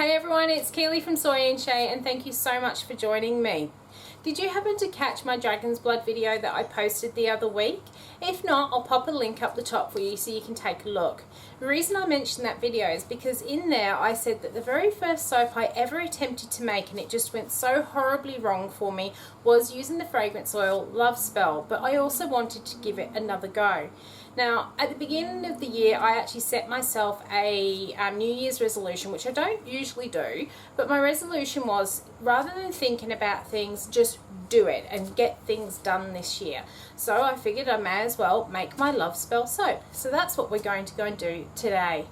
Hey everyone, it's Keely from Soy and Shea, and thank you so much for joining me. Did you happen to catch my dragon's blood video that I posted the other week? If not, I'll pop a link up the top for you so you can take a look. The reason I mentioned that video is because in there I said that the very first soap I ever attempted to make, and it just went so horribly wrong for me, was using the fragrance oil Love Spell, but I also wanted to give it another go. Now, at the beginning of the year, I actually set myself a New Year's resolution, which I don't usually do, but my resolution was, rather than thinking about things, just do it and get things done this year. So I figured I may as well make my Love Spell soap. So that's what we're going to go and do today.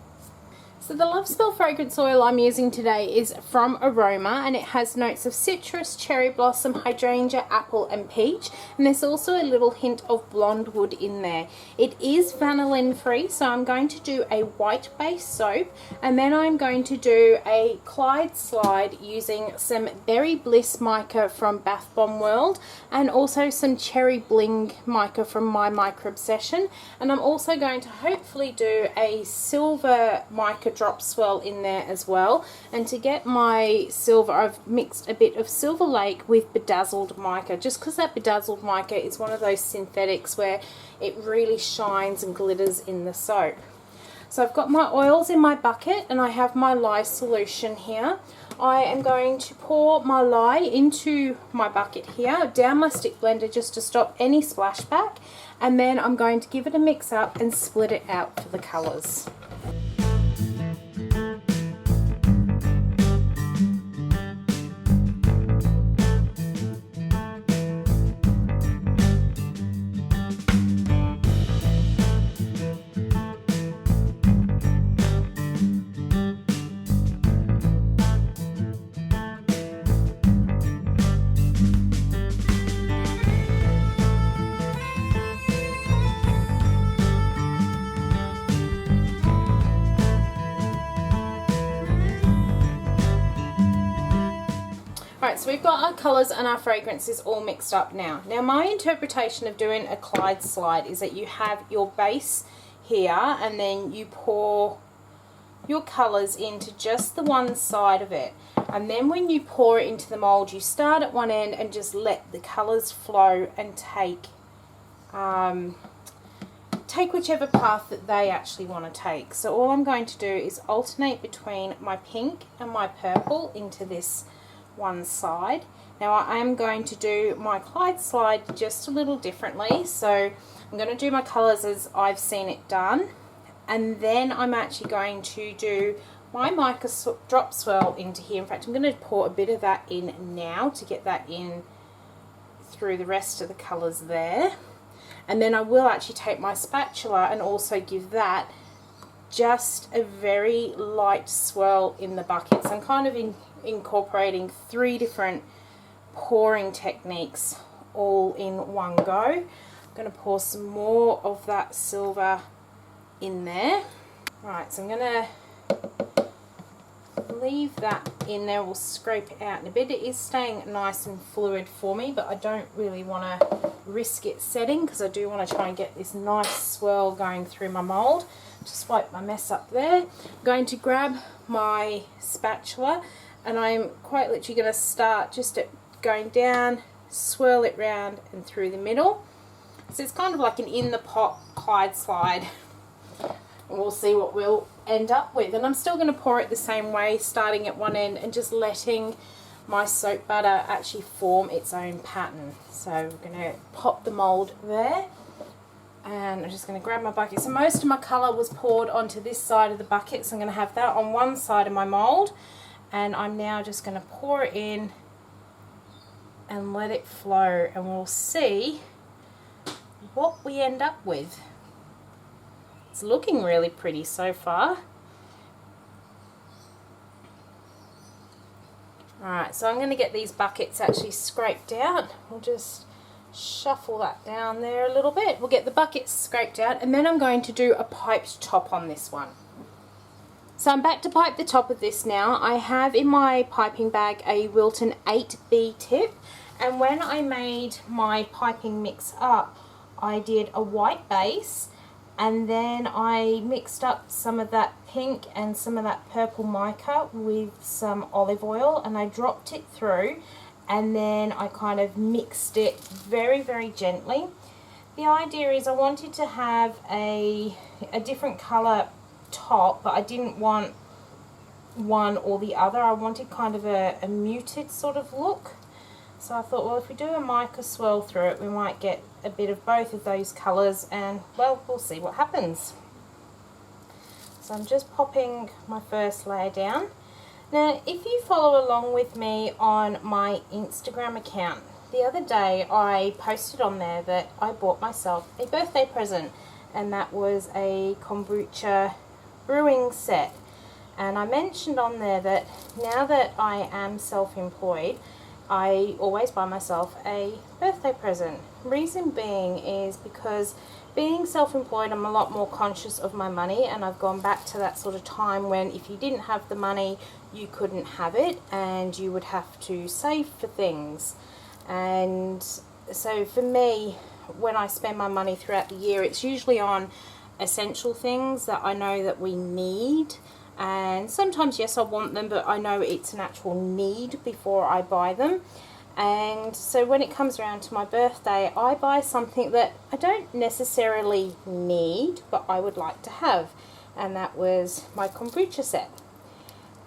So the Love Spell fragrance oil I'm using today is from Aroma, and it has notes of citrus, cherry blossom, hydrangea, apple and peach, and there's also a little hint of blonde wood in there. It is vanillin free, so I'm going to do a white base soap, and then I'm going to do a Clyde slide using some Berry Bliss mica from Bath Bomb World and also some Cherry Bling mica from My Micro Obsession, and I'm also going to hopefully do a silver mica drop swirl in there as well. And to get my silver, I've mixed a bit of Silver Lake with bedazzled mica, just because that bedazzled mica is one of those synthetics where it really shines and glitters in the soap. So I've got my oils in my bucket and I have my lye solution here. I am going to pour my lye into my bucket here, down my stick blender just to stop any splashback, and then I'm going to give it a mix up and split it out for the colours. Alright, so we've got our colours and our fragrances all mixed up now. Now my interpretation of doing a Clyde slide is that you have your base here and then you pour your colours into just the one side of it. And then when you pour it into the mould, you start at one end and just let the colours flow and take whichever path that they actually want to take. So all I'm going to do is alternate between my pink and my purple into this one side. Now I am going to do my Clyde slide just a little differently, so I'm going to do my colours as I've seen it done, and then I'm actually going to do my mica drop swirl into here. In fact, I'm going to pour a bit of that in now to get that in through the rest of the colours there, and then I will actually take my spatula and also give that just a very light swirl in the buckets. I'm kind of incorporating 3 different pouring techniques all in one go. I'm going to pour some more of that silver in there. Right, so I'm going to leave that in there. We'll scrape it out in a bit. It is staying nice and fluid for me, but I don't really want to risk it setting because I do want to try and get this nice swirl going through my mould. Just wipe my mess up there. I'm going to grab my spatula and I'm quite literally going to start just at going down, swirl it round and through the middle. So it's kind of like an in the pot Clyde slide, and we'll see what we'll end up with. And I'm still going to pour it the same way, starting at one end and just letting my soap butter actually form its own pattern. So we're going to pop the mould there, and I'm just going to grab my bucket. So most of my colour was poured onto this side of the bucket, so I'm going to have that on one side of my mould, and I'm now just going to pour it in and let it flow, and we'll see what we end up with. It's looking really pretty so far. Alright, so I'm going to get these buckets actually scraped out. We'll just shuffle that down there a little bit. We'll get the buckets scraped out, and then I'm going to do a piped top on this one. So I'm back to pipe the top of this now. I have in my piping bag a Wilton 8B tip, and when I made my piping mix up, I did a white base And then I mixed up some of that pink and some of that purple mica with some olive oil, and I dropped it through, and then I kind of mixed it very, very gently. The idea is I wanted to have a different colour top, but I didn't want one or the other. I wanted kind of a muted sort of look. So I thought, well, if we do a mica swirl through it, we might get a bit of both of those colours, and, well, we'll see what happens. So I'm just popping my first layer down. Now, if you follow along with me on my Instagram account, the other day I posted on there that I bought myself a birthday present, and that was a kombucha brewing set. And I mentioned on there that now that I am self-employed, I always buy myself a birthday present. Reason being is because being self-employed, I'm a lot more conscious of my money, and I've gone back to that sort of time when if you didn't have the money, you couldn't have it, and you would have to save for things. And so for me, when I spend my money throughout the year, it's usually on essential things that I know that we need. And sometimes, yes, I want them, but I know it's an actual need before I buy them. And so when it comes around to my birthday, I buy something that I don't necessarily need, but I would like to have. And that was my kombucha set.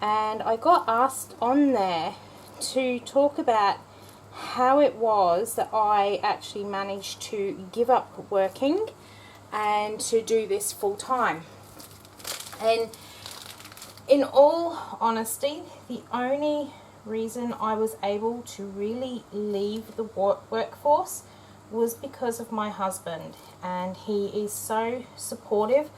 And I got asked on there to talk about how it was that I actually managed to give up working and to do this full time. And in all honesty, the only reason I was able to really leave the workforce was because of my husband, and he is so supportive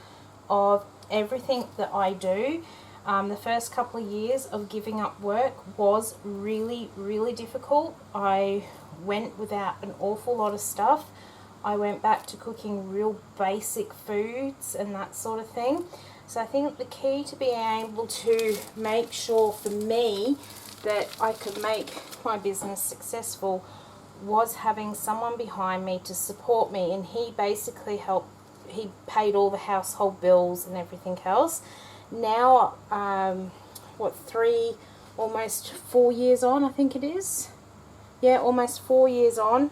of everything that I do. The first couple of years of giving up work was really, really difficult. I went without an awful lot of stuff. I went back to cooking real basic foods and that sort of thing. So I think the key to being able to make sure for me that I could make my business successful was having someone behind me to support me, and he basically helped. He paid all the household bills and everything else. Now, almost 4 years on, I think it is. Yeah, almost 4 years on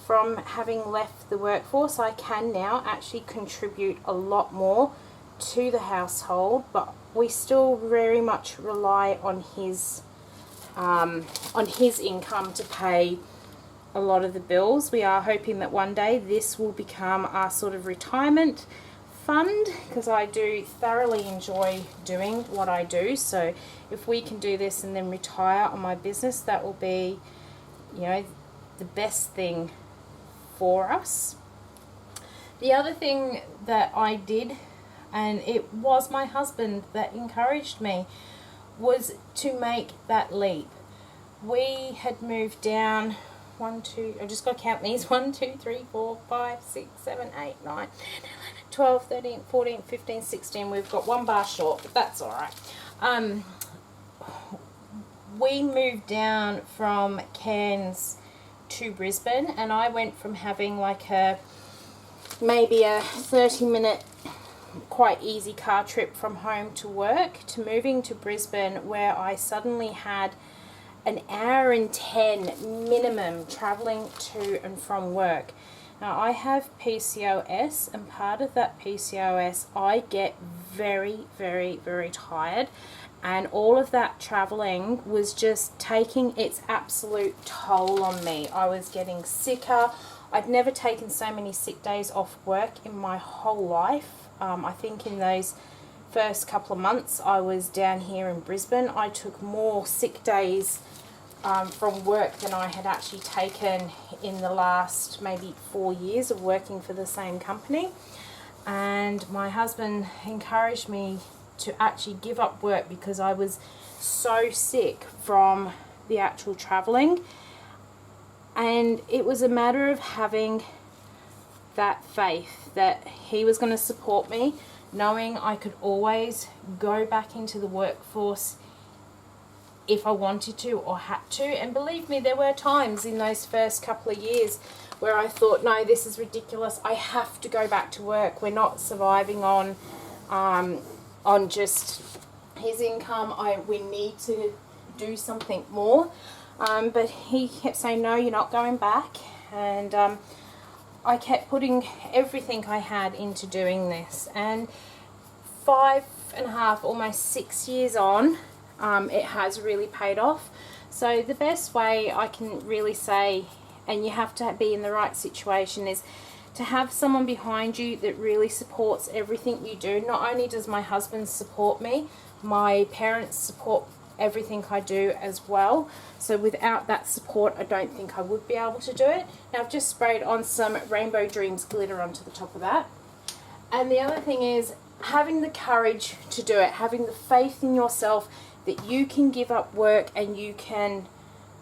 from having left the workforce, I can now actually contribute a lot more to the household, but we still very much rely on his income to pay a lot of the bills. We are hoping that one day this will become our sort of retirement fund, because I do thoroughly enjoy doing what I do. So if we can do this and then retire on my business, that will be, you know, the best thing for us. The other thing that I did, and it was my husband that encouraged me, was to make that leap. We had moved down I just got to count these, 1, 2, 3, 4, 5, 6, 7, 8, 9, 10, 11, 12, 13, 14, 15, 16. We've got one bar short, but that's alright. We moved down from Cairns to Brisbane, and I went from having like maybe a 30-minute quite easy car trip from home to work to moving to Brisbane, where I suddenly had an hour and 10 minimum travelling to and from work. Now, I have PCOS, and part of that PCOS, I get very, very, very tired, and all of that travelling was just taking its absolute toll on me. I was getting sicker. I'd never taken so many sick days off work in my whole life. I think in those first couple of months I was down here in Brisbane, I took more sick days from work than I had actually taken in the last maybe 4 years of working for the same company. And my husband encouraged me to actually give up work because I was so sick from the actual travelling. And it was a matter of having that faith that he was going to support me, knowing I could always go back into the workforce if I wanted to or had to. And believe me, there were times in those first couple of years where I thought, no, this is ridiculous. I have to go back to work. We're not surviving on just his income. We need to do something more. But he kept saying, no, you're not going back. And I kept putting everything I had into doing this. And 5.5, almost 6 years on, it has really paid off. So the best way I can really say, and you have to be in the right situation, is to have someone behind you that really supports everything you do. Not only does my husband support me, my parents support everything I do as well. So without that support, I don't think I would be able to do it. Now I've just sprayed on some Rainbow Dreams glitter onto the top of that. And the other thing is having the courage to do it, having the faith in yourself that you can give up work and you can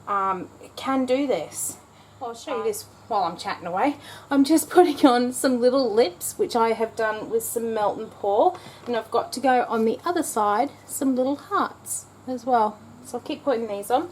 do this. Well, I'll show you this while I'm chatting away. I'm just putting on some little lips, which I have done with some melt and pour, and I've got to go on the other side some little hearts as well. So I'll keep putting these on.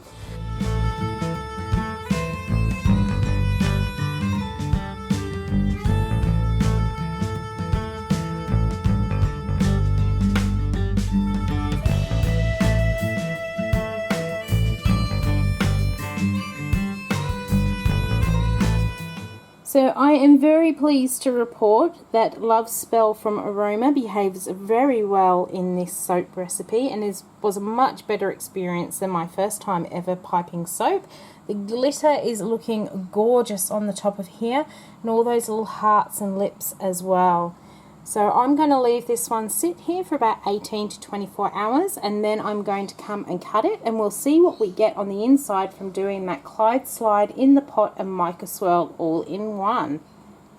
So I am very pleased to report that Love Spell from Aroma behaves very well in this soap recipe and was a much better experience than my first time ever piping soap. The glitter is looking gorgeous on the top of here, and all those little hearts and lips as well. So I'm going to leave this one sit here for about 18 to 24 hours, and then I'm going to come and cut it, and we'll see what we get on the inside from doing that Clyde slide in the pot and mica swirl all in one.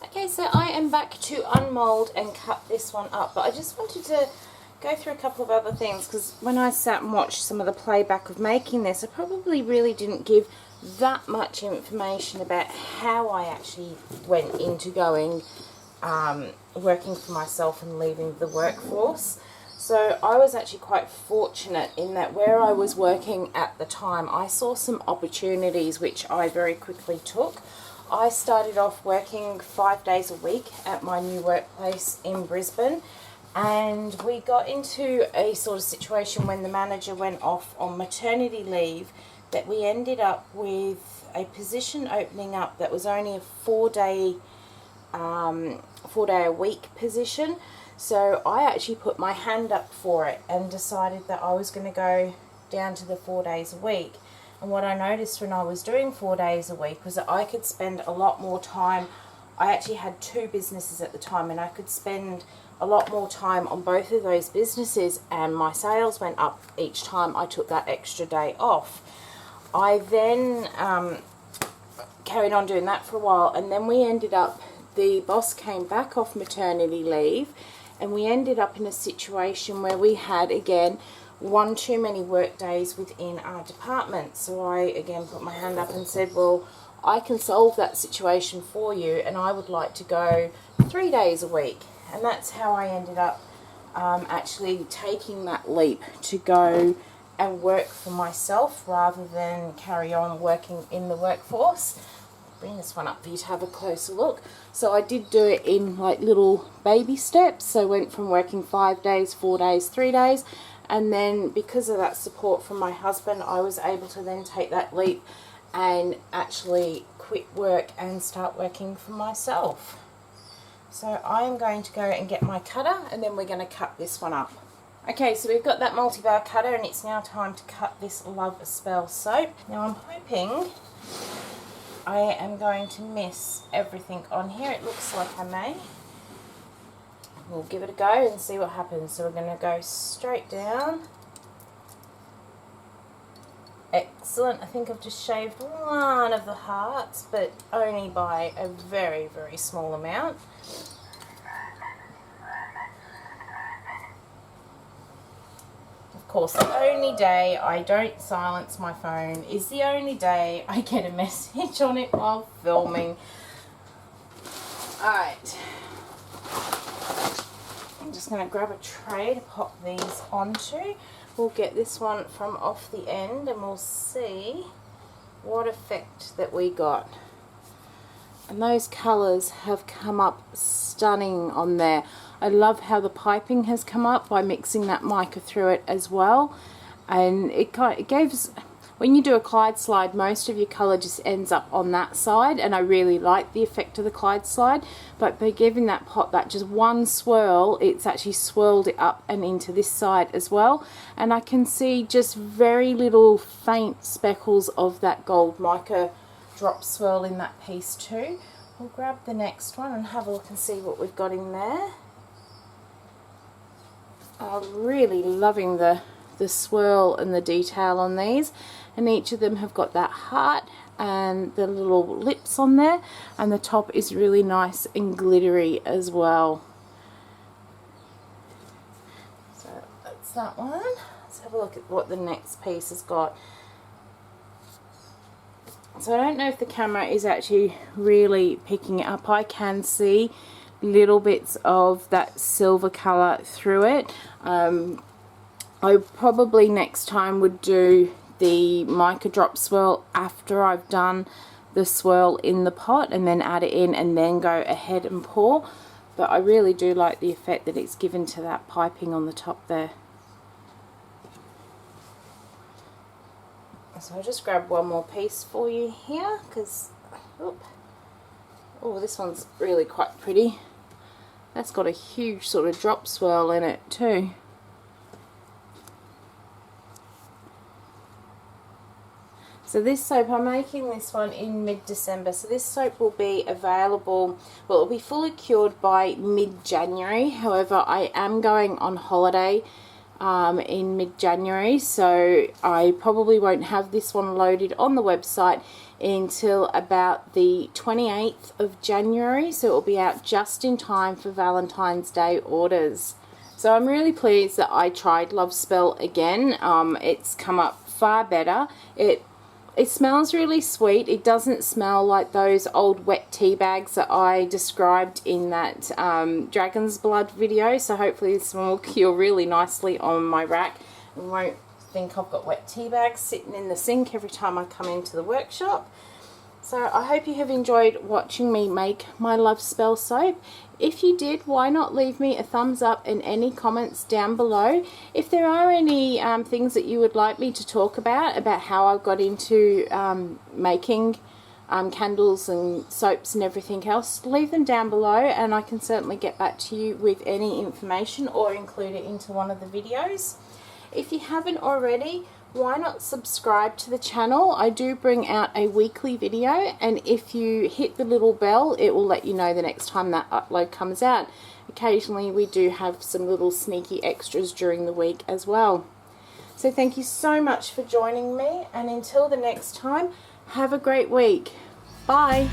Okay, so I am back to unmold and cut this one up, but I just wanted to go through a couple of other things, because when I sat and watched some of the playback of making this, I probably really didn't give that much information about how I actually went into going working for myself and leaving the workforce. So I was actually quite fortunate in that where I was working at the time, I saw some opportunities which I very quickly took. I started off working 5 days a week at my new workplace in Brisbane, and we got into a sort of situation when the manager went off on maternity leave that we ended up with a position opening up that was only a 4 day a week position. So I actually put my hand up for it and decided that I was going to go down to the 4 days a week. And what I noticed when I was doing 4 days a week was that I could spend a lot more time. I actually had 2 businesses at the time, and I could spend a lot more time on both of those businesses, and my sales went up each time I took that extra day off. I then carried on doing that for a while, and then we ended up, the boss came back off maternity leave, and we ended up in a situation where we had, again, one too many work days within our department. So I, again, put my hand up and said, well, I can solve that situation for you, and I would like to go 3 days a week. And that's how I ended up actually taking that leap to go and work for myself rather than carry on working in the workforce. Bring this one up for you to have a closer look. So I did do it in like little baby steps. So I went from working 5 days, 4 days, 3 days, and then because of that support from my husband, I was able to then take that leap and actually quit work and start working for myself. So I am going to go and get my cutter, and then we're going to cut this one up. Okay, so we've got that multi-bar cutter, and it's now time to cut this Love Spell soap. Now I'm hoping I am going to miss everything on here. It looks like I may. We'll give it a go and see what happens. So we're going to go straight down. Excellent. I think I've just shaved one of the hearts, but only by a very, very small amount. Of course, the only day I don't silence my phone is the only day I get a message on it while filming. Alright. I'm just going to grab a tray to pop these onto. We'll get this one from off the end and we'll see what effect that we got. And those colours have come up stunning on there. I love how the piping has come up by mixing that mica through it as well. And it gives, when you do a Clyde slide, most of your colour just ends up on that side, and I really like the effect of the Clyde slide. But by giving that pot that just one swirl, it's actually swirled it up and into this side as well. And I can see just very little faint speckles of that gold mica drop swirl in that piece too. We'll grab the next one and have a look and see what we've got in there. I'm really loving the swirl and the detail on these, and each of them have got that heart and the little lips on there, and the top is really nice and glittery as well. So that's that one. Let's have a look at what the next piece has got. So I don't know if the camera is actually really picking it up. I can see little bits of that silver colour through it. I probably next time would do the mica drop swirl after I've done the swirl in the pot, and then add it in and then go ahead and pour. But I really do like the effect that it's given to that piping on the top there. So I'll just grab one more piece for you here, because, oh, this one's really quite pretty. That's got a huge sort of drop swirl in it too. So this soap, I'm making this one in mid-December, so this soap will be available, well, it'll be fully cured by mid-January. However, I am going on holiday in mid-January, so I probably won't have this one loaded on the website until about the 28th of January, so it will be out just in time for Valentine's Day orders. So I'm really pleased that I tried Love Spell again. It's come up far better. It smells really sweet. It doesn't smell like those old wet tea bags that I described in that Dragon's Blood video. So hopefully this one will cure really nicely on my rack and won't think I've got wet tea bags sitting in the sink every time I come into the workshop. So I hope you have enjoyed watching me make my Love Spell soap. If you did, why not leave me a thumbs up and any comments down below. If there are any things that you would like me to talk about how I got into making candles and soaps and everything else, leave them down below and I can certainly get back to you with any information or include it into one of the videos. If you haven't already, why not subscribe to the channel? I do bring out a weekly video, and if you hit the little bell, it will let you know the next time that upload comes out. Occasionally we do have some little sneaky extras during the week as well. So thank you so much for joining me, and until the next time, have a great week. Bye.